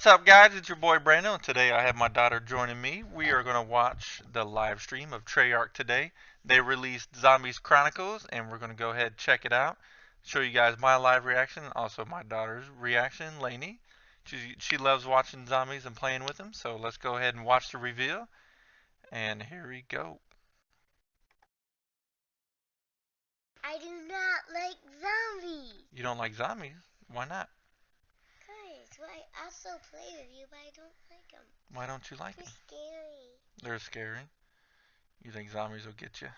What's up, guys? It's your boy Brandon. Today I have my daughter joining me. We are going to watch the live stream of Treyarch today. They released Zombies Chronicles, and we're going to go ahead and check it out. Show you guys my live reaction, and also my daughter's reaction, Lainey. She loves watching zombies and playing with them, so let's go ahead and watch the reveal. And here we go. I do not like zombies. You don't like zombies? Why not? Well, I also play with you, but I don't like them. Why don't you like They're them? scary. They're scary. You think zombies will get you?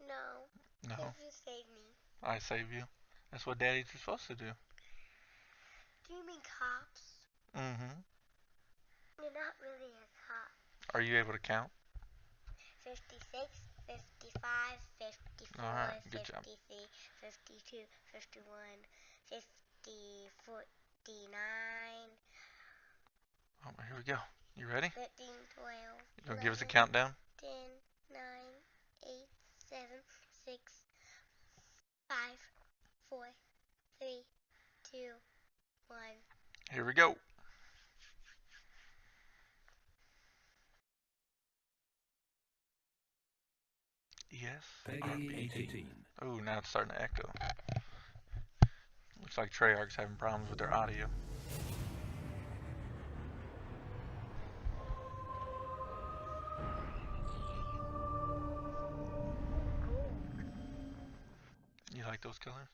No. No. You save me. I save you. That's what daddies are supposed to do. Do you mean cops? Mm-hmm. You're not really a cop. Are you able to count? 56, 55, 54, Alright, good 53, job. 52, 51, 50, 49, Oh, here we go. You ready? 13, 12, You gonna give us a countdown? 10, 9, 8, 7, 6, 5, 4, 3, 2, 1. Here we go. Yes. Peggy 18. Oh, now it's starting to echo. Looks like Treyarch's having problems with their audio. You like those colors?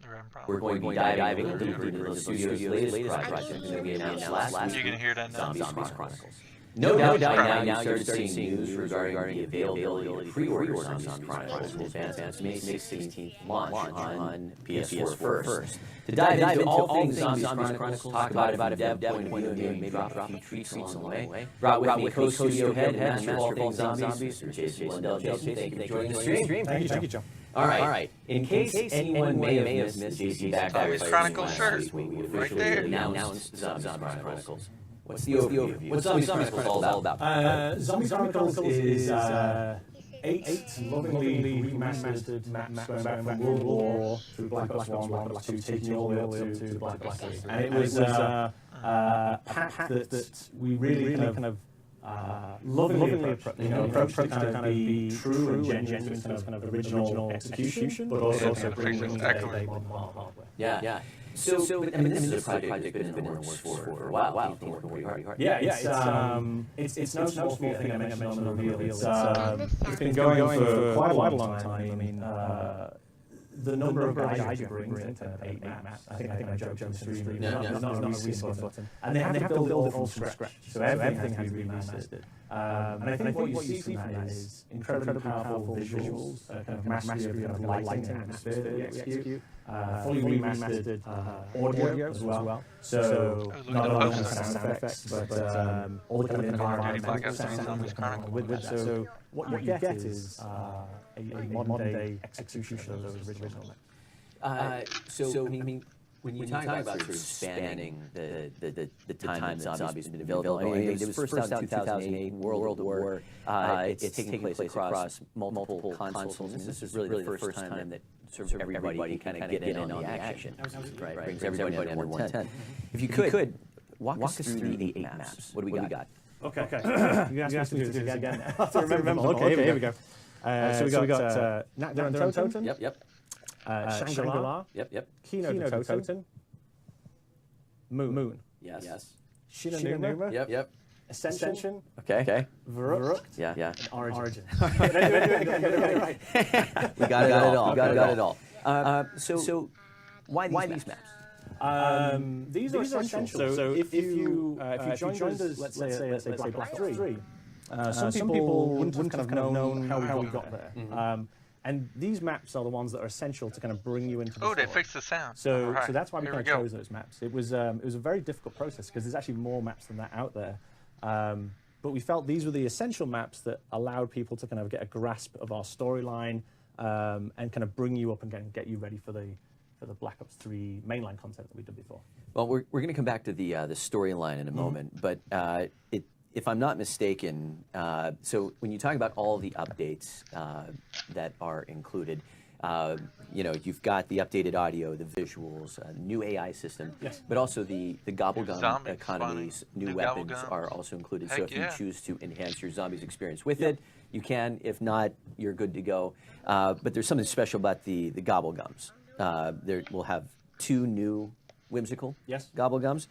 They're having problems. We're going to be diving deeper into the studio's latest project that we announced last You week, can hear that now? Zombies Chronicles. No doubt by now you started seeing news regarding the availability of pre-order Zombies Chronicles in advance of May 16th launch on PS4 first. To dive into all things Zombies Chronicles, talk about it from a dev point of view, and maybe drop a few treats along the way. Brought with me co-studio head and master of all things zombies, Jason Lindell. Jason, thank you for joining the stream. Thank you, Joe. All right. In case anyone may have missed JC back Zombies Chronicles shirt. we Right officially there. announced Zombies Chronicles. What's the overview? What's Zombies Chronicles all about? Zombies Chronicles is 8 lovingly remastered maps going back from World War through Black Ops 1, Black Ops 2, taking you all the way up to Black Ops 3. And it was a pack that we really kind of lovingly approached to kind of be true and genuine to kind of original execution, but also bring in a modern hardware. Yeah. So I mean, this is a project that's been in the works for a while. You've been working pretty hard. Yeah, it's no small thing I mentioned on the reveal. It's been going for quite a long time. I mean, the number of guys you bring into 8 maps. I think I joked on the stream. There's not a reset button, and they have to build it all from scratch. So everything has to be remastered. And I think what you see from that is incredibly powerful visuals, kind of mastery of kind of lighting and atmosphere that we execute. Fully remastered audio as well. So not only the sound effects, but all the kind of environmental sounds with that. So what you get is a modern day execution of those original maps. So I mean, when you talk about sort of spanning the time that Zombies has been available, I mean, it was first out in 2008, World War. It's taking place across multiple consoles, and this is really the first time that sort of everybody can kind of get in on the action. Right, brings everybody under one tent. If you could, walk us through the 8 maps. What do we got? Okay. You asked me to do this again. I have to remember them. Okay, here we go. So we got Nakdan Totem. Yep. Shangri-La. Yep. Kino Totem. Moon. Yes. Shinonuma. Yep. Ascension. Okay. Verrucht. Yeah. And Origin. Right. We got it all. So why these maps? These are essential. So if you joined us, let's say Black Ops 3, some people wouldn't kind of known how we got there. And these maps are the ones that are essential to kind of bring you into the story. They fixed the sound. So right. That's why we Here kind of chose those maps. It was a very difficult process because there's actually more maps than that out there. But we felt these were the essential maps that allowed people to kind of get a grasp of our storyline and kind of bring you up and get you ready for the Black Ops 3 mainline content that we did before. Well, we're going to come back to the storyline in a moment, but if I'm not mistaken, so when you talk about all the updates that are included, you've got the updated audio, the visuals, new AI system, Yes. but also the gobblegum Zombies economies, spawning, new new weapons gobblegums. are also included. So Heck if yeah. you choose to enhance your zombies experience with it, you can. If not, you're good to go. But there's something special about the gobblegums. We'll have 2 new whimsical Yes. gobblegums.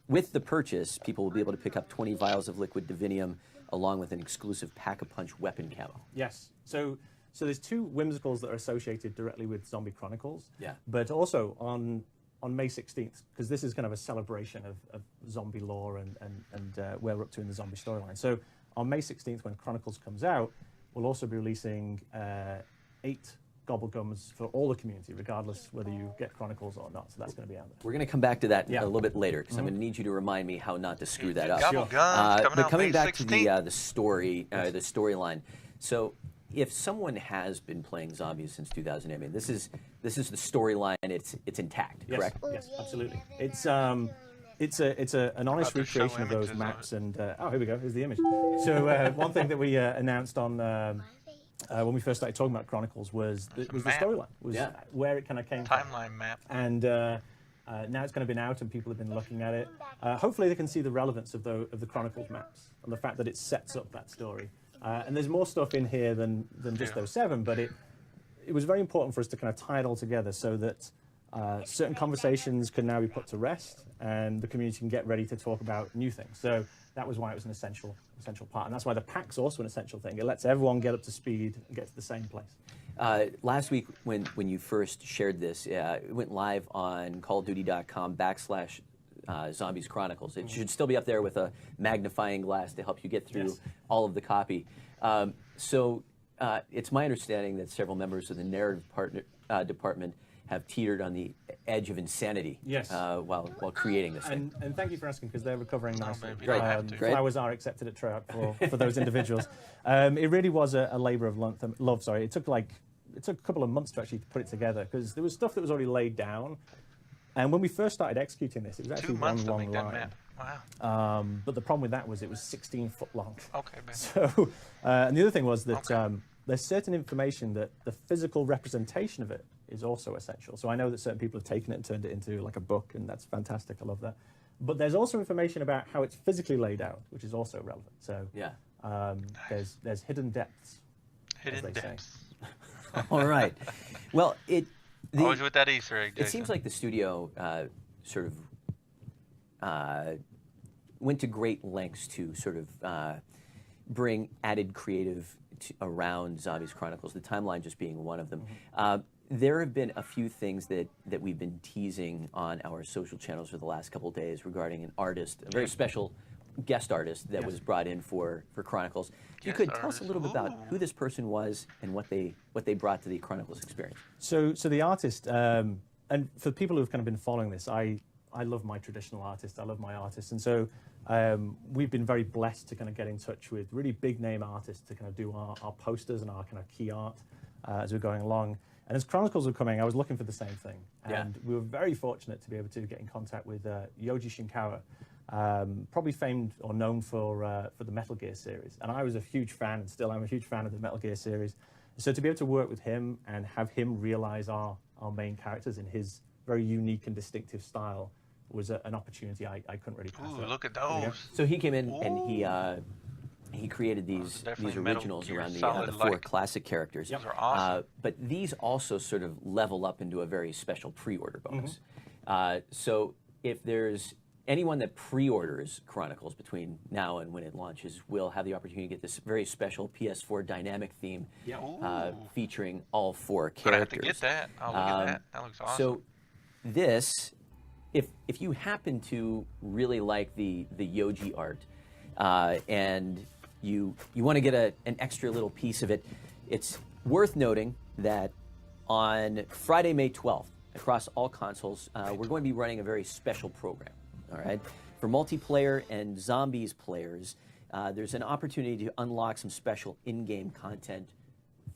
With the purchase, people will be able to pick up 20 vials of liquid divinium along with an exclusive pack-a-punch weapon camo. Yes. So there's 2 whimsicals that are associated directly with Zombie Chronicles. Yeah. But also on May 16th, because this is kind of a celebration of zombie lore and where we're up to in the zombie storyline. So on May 16th, when Chronicles comes out, we'll also be releasing 8 gobblegums for all the community, regardless whether you get Chronicles or not. So that's going to be out there. We're going to come back to that Yeah. a little bit later because I'm going to need you to remind me how not to screw that up. Gobble guns coming But out coming May back to 16th. the story, the storyline. So, if someone has been playing zombies since 2008, I mean, this is the storyline. It's intact, Yes. correct? Yes, yeah, absolutely. yeah, It's they're an honest About to show recreation of those images of maps, it. and here we go. Here's the image. So one thing that we announced on when we first started talking about Chronicles was the map. storyline, was Yeah. where it kind of came from. Timeline map. And now it's kind of been out, and people have been looking at it. Hopefully, they can see the relevance of the Chronicles maps and the fact that it sets up that story. And there's more stuff in here than just Yeah. those 7, but it was very important for us to kind of tie it all together so that certain conversations can now be put to rest, and the community can get ready to talk about new things. So that was why it was an essential part, and that's why the pack's also an essential thing. It lets everyone get up to speed and get to the same place. Last week, when you first shared this, it went live on callofduty.com/Zombies Chronicles. It should still be up there with a magnifying glass to help you get through Yes. all of the copy. So it's my understanding that several members of the narrative department have teetered on the edge of insanity Yes. while creating this thing. And thank you for asking, because they're recovering nicely. baby, you don't have to. Great. Flowers are accepted at Treyarch for those individuals. It really was a labour of love. Sorry, it took a couple of months to actually put it together, because there was stuff that was already laid down. And when we first started executing this, it was 2 actually one months to long make that line. map. Wow. But the problem with that was it was 16 foot long. Okay, man. So, and the other thing was that Okay. there's certain information that the physical representation of it is also essential. So I know that certain people have taken it and turned it into like a book, and that's fantastic. I love that. But there's also information about how it's physically laid out, which is also relevant. So Yeah. there's hidden depths. Hidden they say. depths. All right. Well, Always with that Easter egg, it Jason. seems like the studio sort of went to great lengths to sort of bring added creative around Zombies Chronicles, the timeline just being one of them. There have been a few things that we've been teasing on our social channels for the last couple of days regarding an artist, a very special guest artist that was brought in for Chronicles. If you Guest could tell us a artist. little bit about Ooh. who this person was and what they brought to the Chronicles experience. So the artist, and for people who've kind of been following this, I love my traditional artists. I love my artists, and so we've been very blessed to kind of get in touch with really big name artists to kind of do our posters and our kind of key art as we're going along. And as Chronicles were coming, I was looking for the same thing, and we were very fortunate to be able to get in contact with Yoji Shinkawa, probably famed or known for the Metal Gear series. And I was a huge fan, and still I'm a huge fan of the Metal Gear series. So to be able to work with him and have him realize our main characters in his very unique and distinctive style was an opportunity I couldn't really pass Ooh, up. look at There you go. those. So he came in and he created these definitely Metal originals Gear around the Solid 4 like. classic characters. Those are awesome. But these also sort of level up into a very special pre-order bonus. Mm-hmm. So if there's anyone that pre-orders Chronicles between now and when it launches, will have the opportunity to get this very special PS4 dynamic theme featuring all 4 Gonna have characters. to get that. Oh, look at that. That looks awesome. So this, if you happen to really like the Yoji art, and you want to get an extra little piece of it, it's worth noting that on Friday, May 12th, across all consoles, we're going to be running a very special program. All right, for multiplayer and zombies players, there's an opportunity to unlock some special in-game content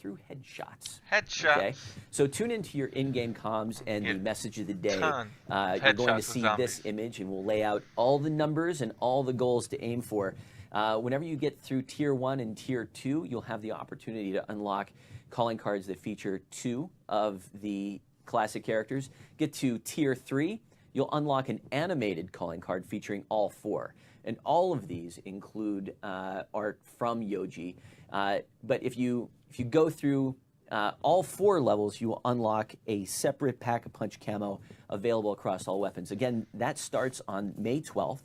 through headshots. Headshots. Okay, so tune into your in-game comms and the message of the day. You're going to see this image, and we'll lay out all the numbers and all the goals to aim for. Whenever you get through Tier 1 and Tier 2, you'll have the opportunity to unlock calling cards that feature 2 of the classic characters. Get to Tier 3, you'll unlock an animated calling card featuring all 4. And all of these include art from Yoji. But if you go through all 4 levels, you will unlock a separate Pack-a-Punch camo available across all weapons. Again, that starts on May 12th.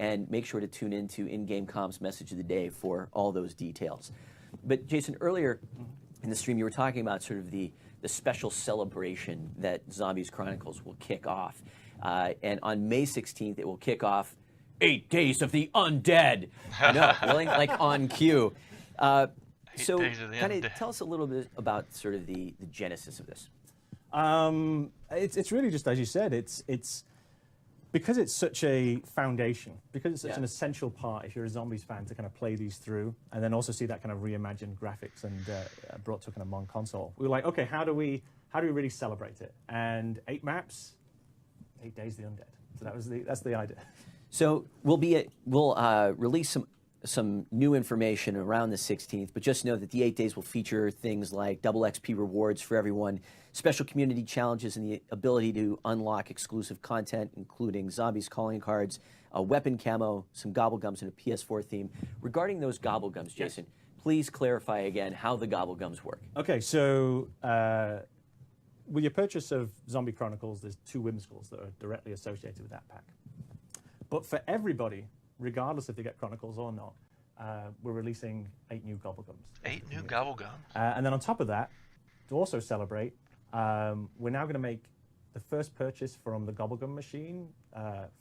And make sure to tune into in-game comms message of the day for all those details. But Jason, earlier in the stream, you were talking about sort of the special celebration that Zombies Chronicles will kick off. And on May 16th, it will kick off 8 Days of the Undead. I know, really? Like on cue. So kind of tell us a little bit about sort of the genesis of this. It's really just, as you said, it's because it's such a foundation, because it's such an essential part, if you're a Zombies fan, to kind of play these through, and then also see that kind of reimagined graphics and brought to kind of modern console. We were like, okay, how do we really celebrate it? And 8 maps, 8 Days of the Undead. So that's the idea. So we'll release some new information around the 16th, but just know that the 8 days will feature things like double XP rewards for everyone, special community challenges, and the ability to unlock exclusive content, including Zombies calling cards, a weapon camo, some gobblegums, and a PS4 theme. Regarding those gobblegums, Jason, please clarify again how the gobblegums work. Okay, so with your purchase of Zombie Chronicles, there's 2 whimsicals that are directly associated with that pack. But for everybody, regardless if they get Chronicles or not, we're releasing 8 new gobblegums. 8 new gobblegums. And then on top of that, to also celebrate, we're now going to make the first purchase from the gobblegum machine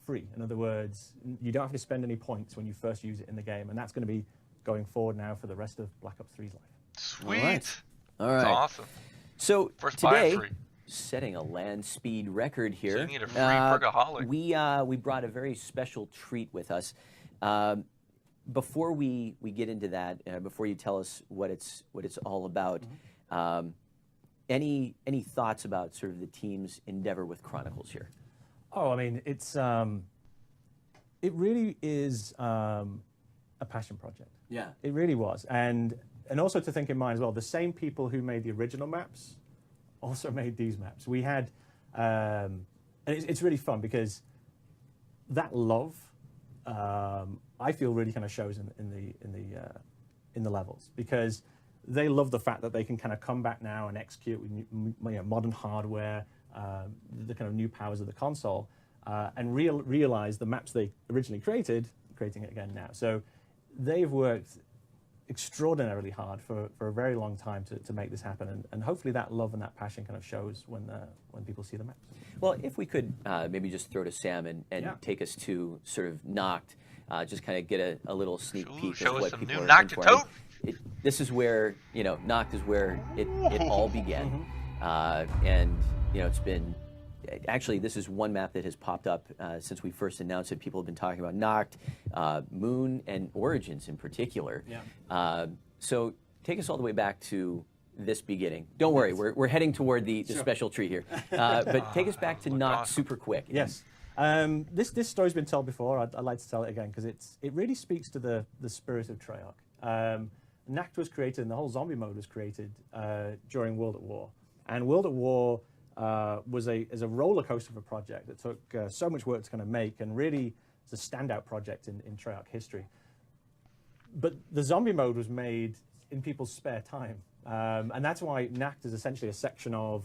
free. In other words, you don't have to spend any points when you first use it in the game, and that's going to be going forward now for the rest of Black Ops 3's life. Sweet. All right. That's awesome. So First today, buy free. setting a land speed record here. So you need a free Burgaholic. We brought a very special treat with us. Before we get into that, before you tell us what it's all about, any thoughts about sort of the team's endeavor with Chronicles here? Oh, I mean, it really is a passion project. Yeah. It really was. And also to think in mind as well, the same people who made the original maps also made these maps. We had, and it's really fun because that love, I feel really kind of shows in the levels, because they love the fact that they can kind of come back now and execute with modern hardware, the kind of new powers of the console, and realize the maps they originally created, creating it again now. So they've worked extraordinarily hard for a very long time to make this happen, and hopefully that love and that passion kind of shows when people see the maps. Well, if we could maybe just throw to Sam and take us to sort of Noct, just kind of get a little sneak peek show of us what some people new are in for. Noctitote. This is where, Noct is where it all began. And, it's been, actually, this is one map that has popped up since we first announced it. People have been talking about Noct, Moon, and Origins in particular. Yeah. So take us all the way back to this beginning. Don't worry, we're heading toward the special treat here. But take us back to Noct super quick. Yes. This story's been told before. I'd like to tell it again because it really speaks to the spirit of Treyarch. Noct was created, and the whole zombie mode was created during World at War. And World at War was a roller coaster of a project that took so much work to kind of make, and really it's a standout project in Treyarch history. But the zombie mode was made in people's spare time, and that's why Noct is essentially a section of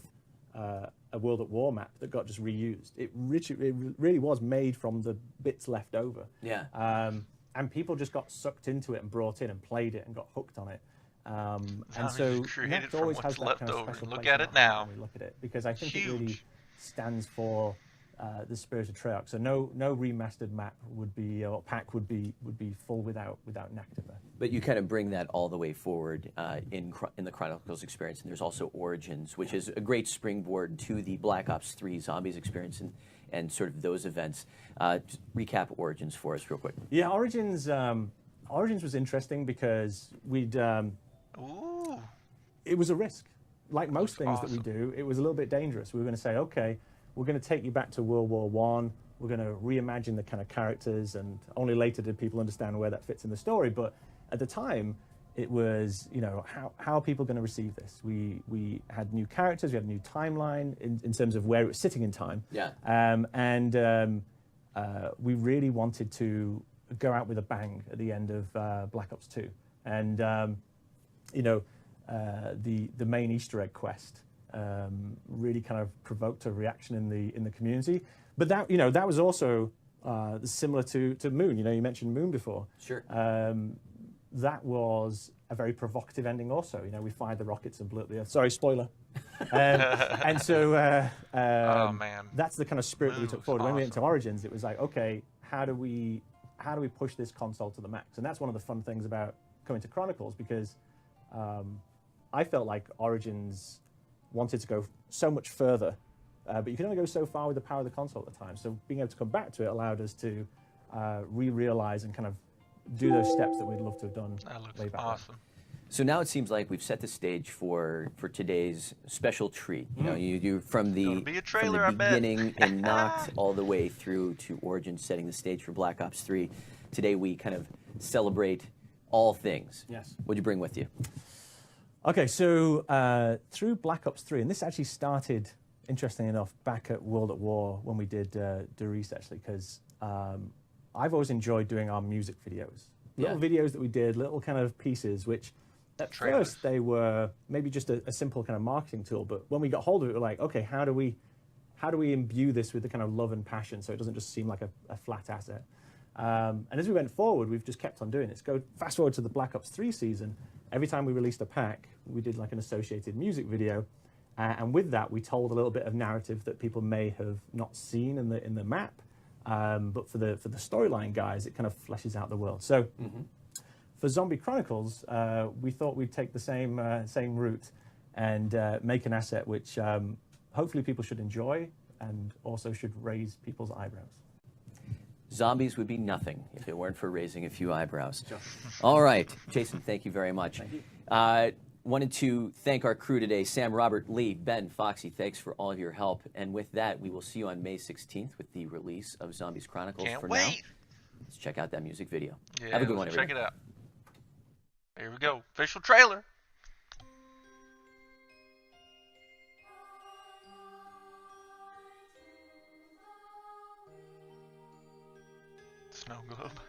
a World at War map that got just reused. It really was made from the bits left over. Yeah. And people just got sucked into it and brought in and played it and got hooked on it. And Zombies so created Noct from always what's has that left kind of over. special Look place at in it our heart now. when we look at it, because I think it Huge. really stands for the spirit of Treyarch. So no remastered map would be, or pack would be full without Noct in there. But you kind of bring that all the way forward in the Chronicles experience, and there's also Origins, which is a great springboard to the Black Ops 3 Zombies experience and sort of those events. Just recap Origins for us real quick. Yeah, Origins was interesting because we'd Ooh. it was a risk. Like most things that we do, it was a little bit dangerous. We were going to say, okay, we're going to take you back to World War I. We're going to reimagine the kind of characters, and only later did people understand where that fits in the story. But at the time, it was, you know, how are people going to receive this? We had new characters, we had a new timeline in terms of where it was sitting in time. Yeah. We really wanted to go out with a bang at the end of Black Ops 2. And, you know, the main Easter egg quest really kind of provoked a reaction in the community. But that, you know, that was also similar to Moon. You know, you mentioned Moon before. Sure. That was a very provocative ending also. You know, we fired the rockets and blew up the Earth. Sorry, spoiler. And so oh, man. that's the kind of spirit that we took forward. Awesome. When we went to Origins, it was like, okay, how do we push this console to the max? And that's one of the fun things about coming to Chronicles, because I felt like Origins wanted to go so much further, but you can only go so far with the power of the console at the time. So being able to come back to it allowed us to re-realize and kind of do those steps that we'd love to have done. That looks way back awesome. So now it seems like we've set the stage for today's special treat. You know, you from the be a trailer, I bet. beginning and knocked all the way through to Origins, setting the stage for Black Ops 3. Today we kind of celebrate all things. Yes. What'd you bring with you? Okay, so through Black Ops 3, and this actually started, interestingly enough, back at World at War when we did Doris, actually, because I've always enjoyed doing our music videos. Little videos that we did, little kind of pieces, which at first they were maybe just a simple kind of marketing tool, but when we got hold of it, we're like, okay, how do we imbue this with the kind of love and passion so it doesn't just seem like a flat asset? And as we went forward, we've just kept on doing this. Go fast forward to the Black Ops 3 season. Every time we released a pack, we did like an associated music video, and with that, we told a little bit of narrative that people may have not seen in the map, but for the storyline guys, it kind of fleshes out the world. So for Zombie Chronicles, we thought we'd take the same route and make an asset which hopefully people should enjoy and also should raise people's eyebrows. Zombies would be nothing if it weren't for raising a few eyebrows. All right, Jason, thank you very much. Thank you. Wanted to thank our crew today, Sam, Robert, Lee, Ben, Foxy. Thanks for all of your help. And with that, we will see you on May 16th with the release of Zombies Chronicles. Can't for wait. now, let's check out that music video. Yeah, Have a good one, check everybody. it out. Here we go. Official trailer. Snow globe.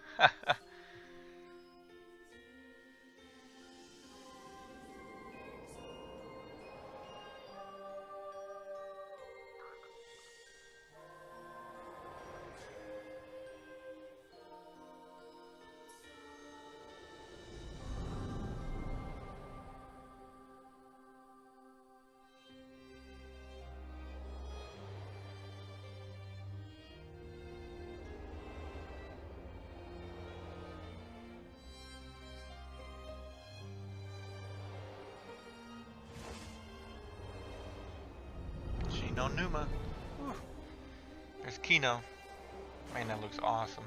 No Numa. Whew. There's Kino. Man, that looks awesome.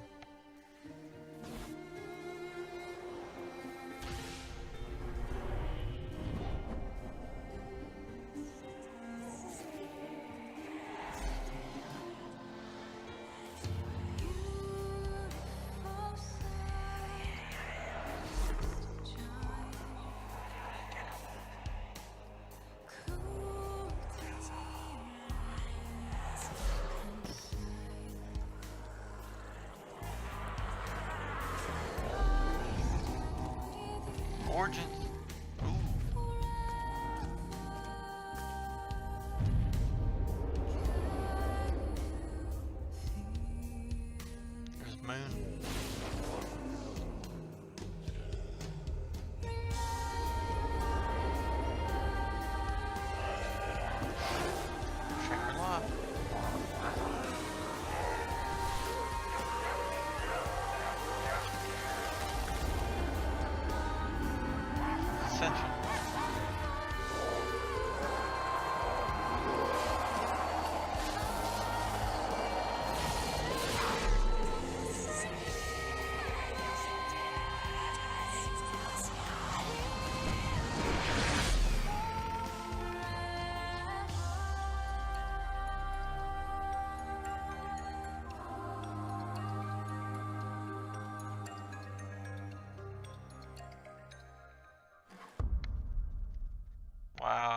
Origins. Ooh. There's Moon. Shangri-La.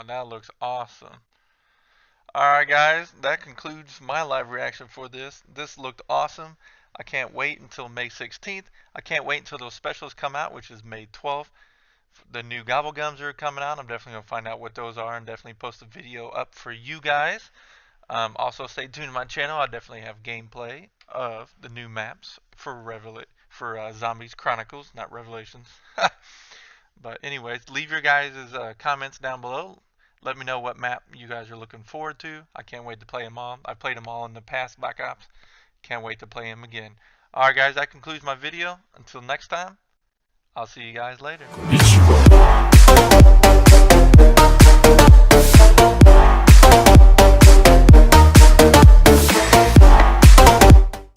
Wow, that looks awesome. Alright guys, that concludes my live reaction for this. This looked awesome. I can't wait until May 16th. I can't wait until those specials come out, which is May 12th. The new Gobblegums are coming out. I'm definitely going to find out what those are and definitely post a video up for you guys. Also, stay tuned to my channel. I definitely have gameplay of the new maps for Zombies Chronicles, not Revelations. But anyways, leave your guys' comments down below. Let me know what map you guys are looking forward to. I can't wait to play them all. I've played them all in the past Black Ops. Can't wait to play them again. Alright guys, that concludes my video. Until next time, I'll see you guys later.